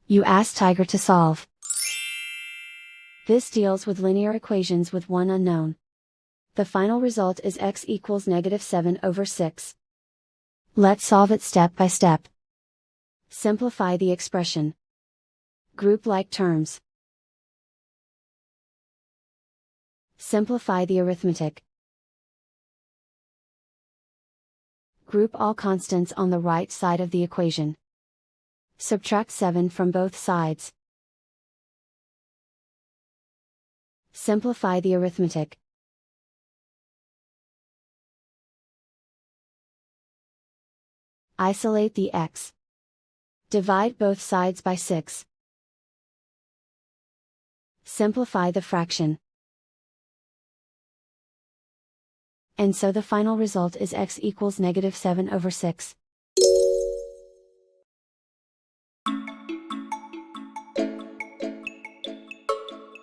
You ask Tiger to solve. This deals with linear equations with one unknown. The final result is x equals -7/6. Let's solve it step by step. Simplify the expression. Group like terms. Simplify the arithmetic. Group all constants on the right side of the equation. Subtract 7 from both sides. Simplify the arithmetic. Isolate the x. Divide both sides by 6. Simplify the fraction. And so the final result is x equals -7/6.